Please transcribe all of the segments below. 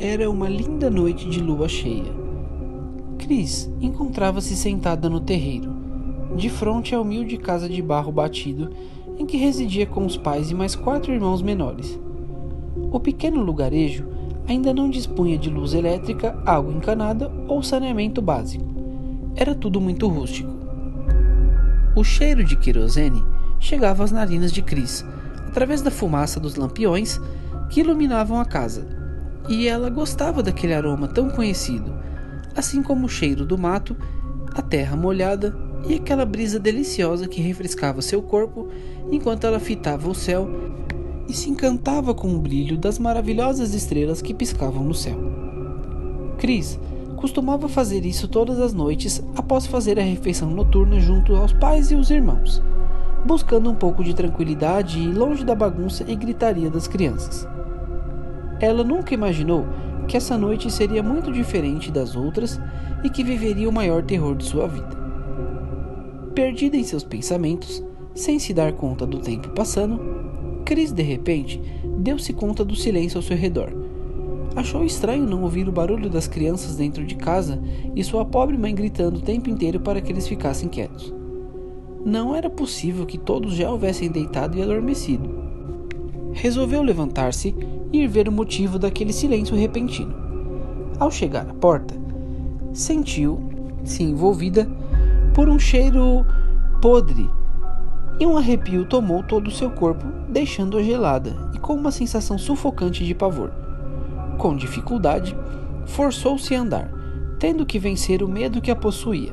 Era uma linda noite de lua cheia. Cris encontrava-se sentada no terreiro, de frente à humilde casa de barro batido em que residia com os pais e mais 4 irmãos menores. O pequeno lugarejo ainda não dispunha de luz elétrica, água encanada ou saneamento básico. Era tudo muito rústico. O cheiro de querosene chegava às narinas de Cris, através da fumaça dos lampiões que iluminavam a casa, e ela gostava daquele aroma tão conhecido, assim como o cheiro do mato, a terra molhada e aquela brisa deliciosa que refrescava seu corpo enquanto ela fitava o céu e se encantava com o brilho das maravilhosas estrelas que piscavam no céu. Cris costumava fazer isso todas as noites após fazer a refeição noturna junto aos pais e os irmãos, buscando um pouco de tranquilidade e longe da bagunça e gritaria das crianças. Ela nunca imaginou que essa noite seria muito diferente das outras e que viveria o maior terror de sua vida. Perdida em seus pensamentos, sem se dar conta do tempo passando, Cris de repente deu-se conta do silêncio ao seu redor. Achou estranho não ouvir o barulho das crianças dentro de casa e sua pobre mãe gritando o tempo inteiro para que eles ficassem quietos. Não era possível que todos já houvessem deitado e adormecido. Resolveu levantar-se e ir ver o motivo daquele silêncio repentino. Ao chegar à porta, sentiu-se envolvida por um cheiro podre e um arrepio tomou todo o seu corpo, deixando-a gelada e com uma sensação sufocante de pavor. Com dificuldade, forçou-se a andar, tendo que vencer o medo que a possuía.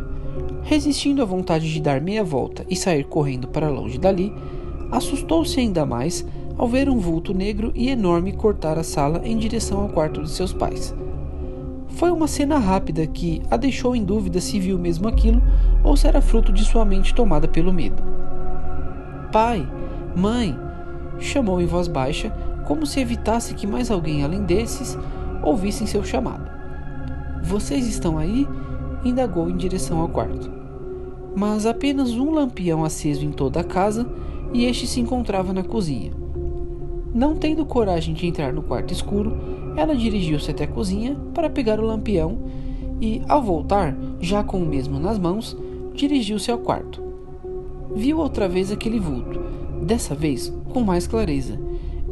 Resistindo à vontade de dar meia volta e sair correndo para longe dali, assustou-se ainda mais ao ver um vulto negro e enorme cortar a sala em direção ao quarto de seus pais. Foi uma cena rápida que a deixou em dúvida se viu mesmo aquilo ou se era fruto de sua mente tomada pelo medo. "Pai, mãe", chamou em voz baixa, como se evitasse que mais alguém além desses ouvissem seu chamado. "Vocês estão aí?", indagou em direção ao quarto. Mas apenas um lampião aceso em toda a casa e este se encontrava na cozinha. Não tendo coragem de entrar no quarto escuro, ela dirigiu-se até a cozinha para pegar o lampião e, ao voltar, já com o mesmo nas mãos, dirigiu-se ao quarto. Viu outra vez aquele vulto, dessa vez com mais clareza,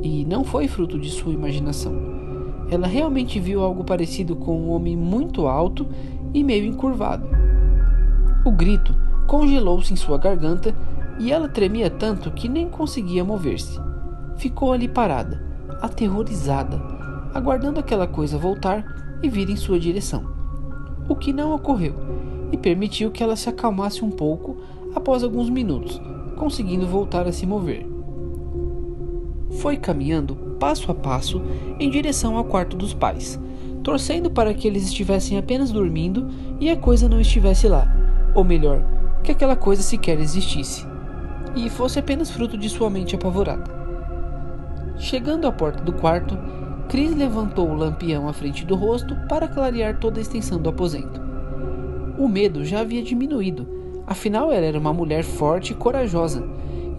e não foi fruto de sua imaginação. Ela realmente viu algo parecido com um homem muito alto e meio encurvado. O grito congelou-se em sua garganta e ela tremia tanto que nem conseguia mover-se. Ficou ali parada, aterrorizada, aguardando aquela coisa voltar e vir em sua direção. O que não ocorreu, e permitiu que ela se acalmasse um pouco após alguns minutos, conseguindo voltar a se mover. Foi caminhando passo a passo em direção ao quarto dos pais, torcendo para que eles estivessem apenas dormindo e a coisa não estivesse lá, ou melhor, que aquela coisa sequer existisse, e fosse apenas fruto de sua mente apavorada. Chegando à porta do quarto, Cris levantou o lampião à frente do rosto para clarear toda a extensão do aposento. O medo já havia diminuído, afinal ela era uma mulher forte e corajosa,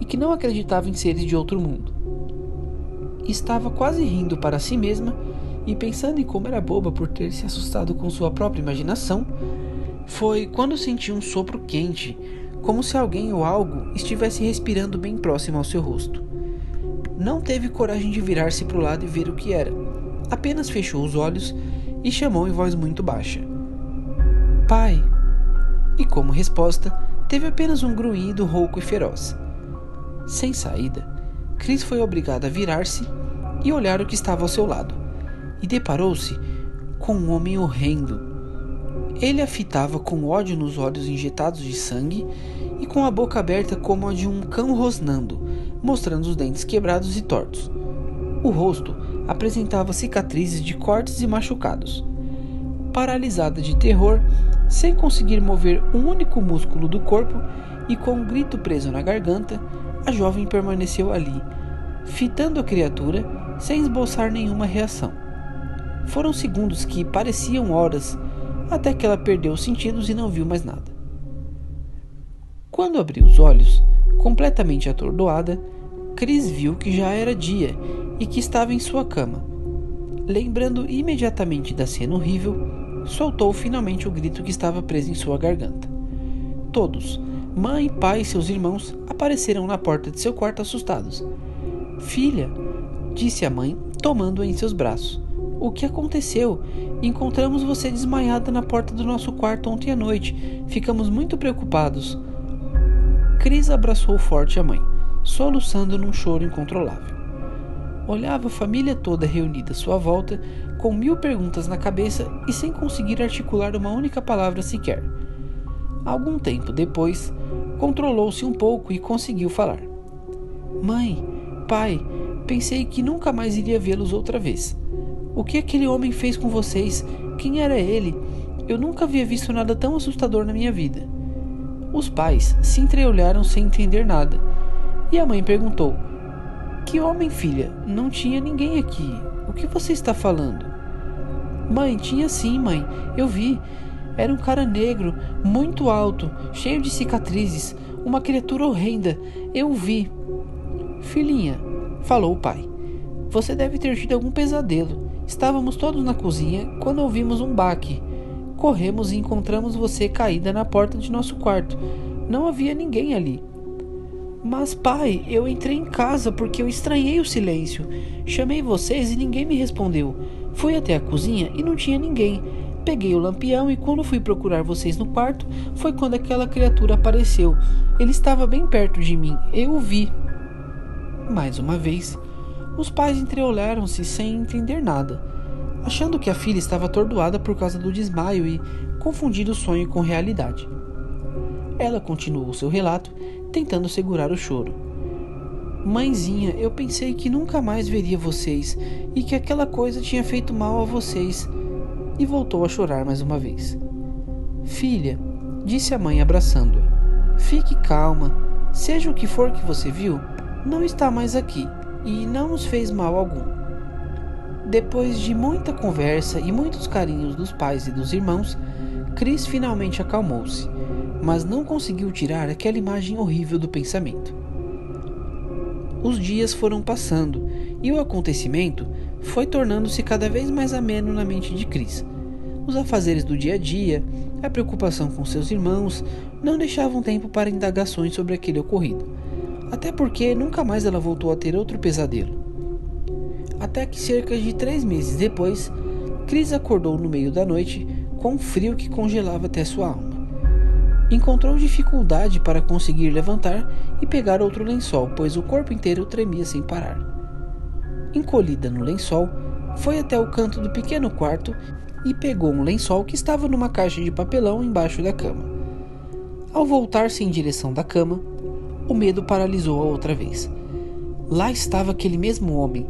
e que não acreditava em seres de outro mundo. Estava quase rindo para si mesma, e pensando em como era boba por ter se assustado com sua própria imaginação, foi quando sentiu um sopro quente, como se alguém ou algo estivesse respirando bem próximo ao seu rosto. Não teve coragem de virar-se para o lado e ver o que era. Apenas fechou os olhos e chamou em voz muito baixa: "Pai!" E como resposta, teve apenas um grunhido rouco e feroz. Sem saída, Cris foi obrigada a virar-se e olhar o que estava ao seu lado, e deparou-se com um homem horrendo. Ele a fitava com ódio nos olhos injetados de sangue e com a boca aberta como a de um cão rosnando, mostrando os dentes quebrados e tortos. O rosto apresentava cicatrizes de cortes e machucados. Paralisada de terror, sem conseguir mover um único músculo do corpo e com um grito preso na garganta, a jovem permaneceu ali, fitando a criatura sem esboçar nenhuma reação. Foram segundos que pareciam horas, até que ela perdeu os sentidos e não viu mais nada. Quando abriu os olhos, completamente atordoada, Cris viu que já era dia e que estava em sua cama. lembrando imediatamente da cena horrível, soltou finalmente o grito que estava preso em sua garganta. Todos, mãe, pai e seus irmãos, apareceram na porta de seu quarto assustados. Filha, disse a mãe, tomando-a em seus braços. O que aconteceu? Encontramos você desmaiada na porta do nosso quarto ontem à noite. Ficamos muito preocupados. Cris abraçou forte a mãe, soluçando num choro incontrolável. Olhava a família toda reunida à sua volta, com 1000 perguntas na cabeça e sem conseguir articular uma única palavra sequer. Algum tempo depois, controlou-se um pouco e conseguiu falar. Mãe, pai, pensei que nunca mais iria vê-los outra vez. O que aquele homem fez com vocês? Quem era ele? Eu nunca havia visto nada tão assustador na minha vida. Os pais se entreolharam sem entender nada. E a mãe perguntou: Que homem, filha? Não tinha ninguém aqui. O que você está falando? Mãe, tinha sim, mãe. Eu vi. Era um cara negro, muito alto, cheio de cicatrizes. Uma criatura horrenda. Eu o vi. Filhinha, falou o pai, você deve ter tido algum pesadelo. Estávamos todos na cozinha quando ouvimos um baque. Corremos e encontramos você caída na porta de nosso quarto. Não havia ninguém ali. Mas, pai, eu entrei em casa porque eu estranhei o silêncio. Chamei vocês e ninguém me respondeu. Fui até a cozinha e não tinha ninguém. Peguei o lampião e quando fui procurar vocês no quarto, foi quando aquela criatura apareceu. Ele estava bem perto de mim. Eu o vi. Mais uma vez, os pais entreolharam-se sem entender nada, achando que a filha estava atordoada por causa do desmaio e confundindo o sonho com realidade. Ela continuou seu relato, tentando segurar o choro. Mãezinha, eu pensei que nunca mais veria vocês e que aquela coisa tinha feito mal a vocês. E voltou a chorar mais uma vez. Filha, disse a mãe abraçando-a, fique calma. Seja o que for que você viu, não está mais aqui e não nos fez mal algum. Depois de muita conversa e muitos carinhos dos pais e dos irmãos, Cris finalmente acalmou-se, mas não conseguiu tirar aquela imagem horrível do pensamento. Os dias foram passando e o acontecimento foi tornando-se cada vez mais ameno na mente de Cris. Os afazeres do dia a dia, a preocupação com seus irmãos, não deixavam tempo para indagações sobre aquele ocorrido, até porque nunca mais ela voltou a ter outro pesadelo. Até que cerca de 3 meses depois, Cris acordou no meio da noite com um frio que congelava até sua alma. Encontrou dificuldade para conseguir levantar e pegar outro lençol, pois o corpo inteiro tremia sem parar. Encolhida no lençol, foi até o canto do pequeno quarto e pegou um lençol que estava numa caixa de papelão embaixo da cama. Ao voltar-se em direção da cama, o medo paralisou-a outra vez. Lá estava aquele mesmo homem,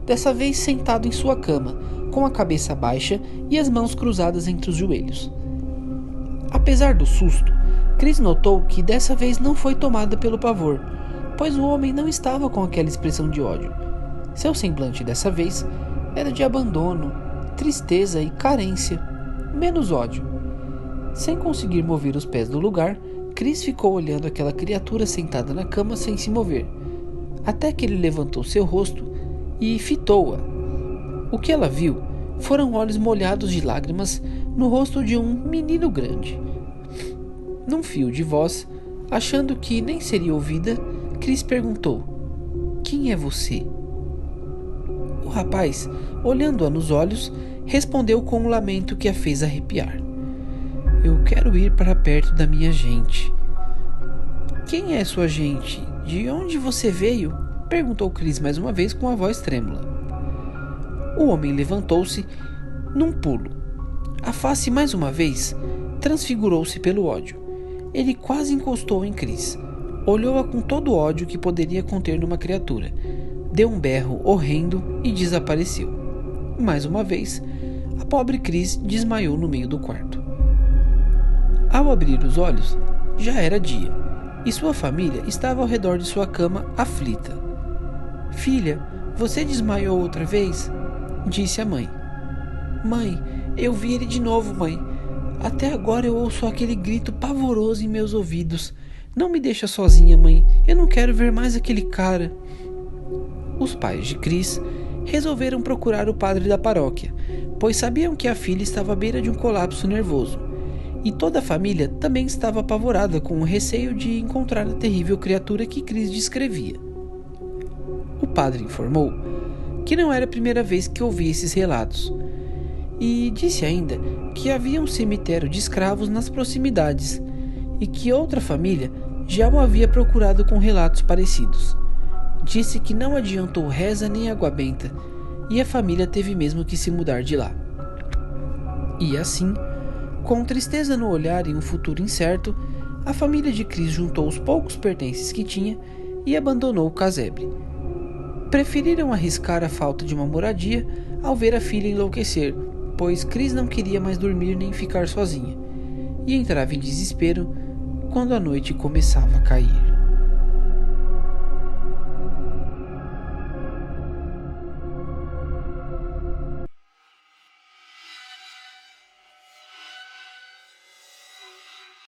dessa vez sentado em sua cama, com a cabeça baixa e as mãos cruzadas entre os joelhos. Apesar do susto, Cris notou que dessa vez não foi tomada pelo pavor, pois o homem não estava com aquela expressão de ódio. Seu semblante dessa vez era de abandono, tristeza e carência, menos ódio. Sem conseguir mover os pés do lugar, Cris ficou olhando aquela criatura sentada na cama sem se mover, até que ele levantou seu rosto e fitou-a. O que ela viu foram olhos molhados de lágrimas no rosto de um menino grande. Num fio de voz, achando que nem seria ouvida, Cris perguntou: Quem é você? O rapaz, olhando-a nos olhos, respondeu com um lamento que a fez arrepiar: Eu quero ir para perto da minha gente. Quem é sua gente? De onde você veio? Perguntou Cris mais uma vez com a voz trêmula. O homem levantou-se num pulo. A face mais uma vez transfigurou-se pelo ódio. Ele quase encostou em Cris. Olhou-a com todo o ódio que poderia conter numa criatura. Deu um berro horrendo e desapareceu. Mais uma vez, a pobre Cris desmaiou no meio do quarto. Ao abrir os olhos, já era dia, e sua família estava ao redor de sua cama, aflita. Filha, você desmaiou outra vez? Disse a mãe. Mãe, eu vi ele de novo, mãe. Até agora eu ouço aquele grito pavoroso em meus ouvidos. Não me deixa sozinha, mãe. Eu não quero ver mais aquele cara. Os pais de Cris resolveram procurar o padre da paróquia, pois sabiam que a filha estava à beira de um colapso nervoso. E toda a família também estava apavorada com o receio de encontrar a terrível criatura que Chris descrevia. O padre informou que não era a primeira vez que ouvia esses relatos, e disse ainda que havia um cemitério de escravos nas proximidades e que outra família já o havia procurado com relatos parecidos. Disse que não adiantou reza nem água benta e a família teve mesmo que se mudar de lá. E assim, com tristeza no olhar e um futuro incerto, a família de Chris juntou os poucos pertences que tinha e abandonou o casebre. Preferiram arriscar a falta de uma moradia ao ver a filha enlouquecer, pois Chris não queria mais dormir nem ficar sozinha, e entrava em desespero quando a noite começava a cair.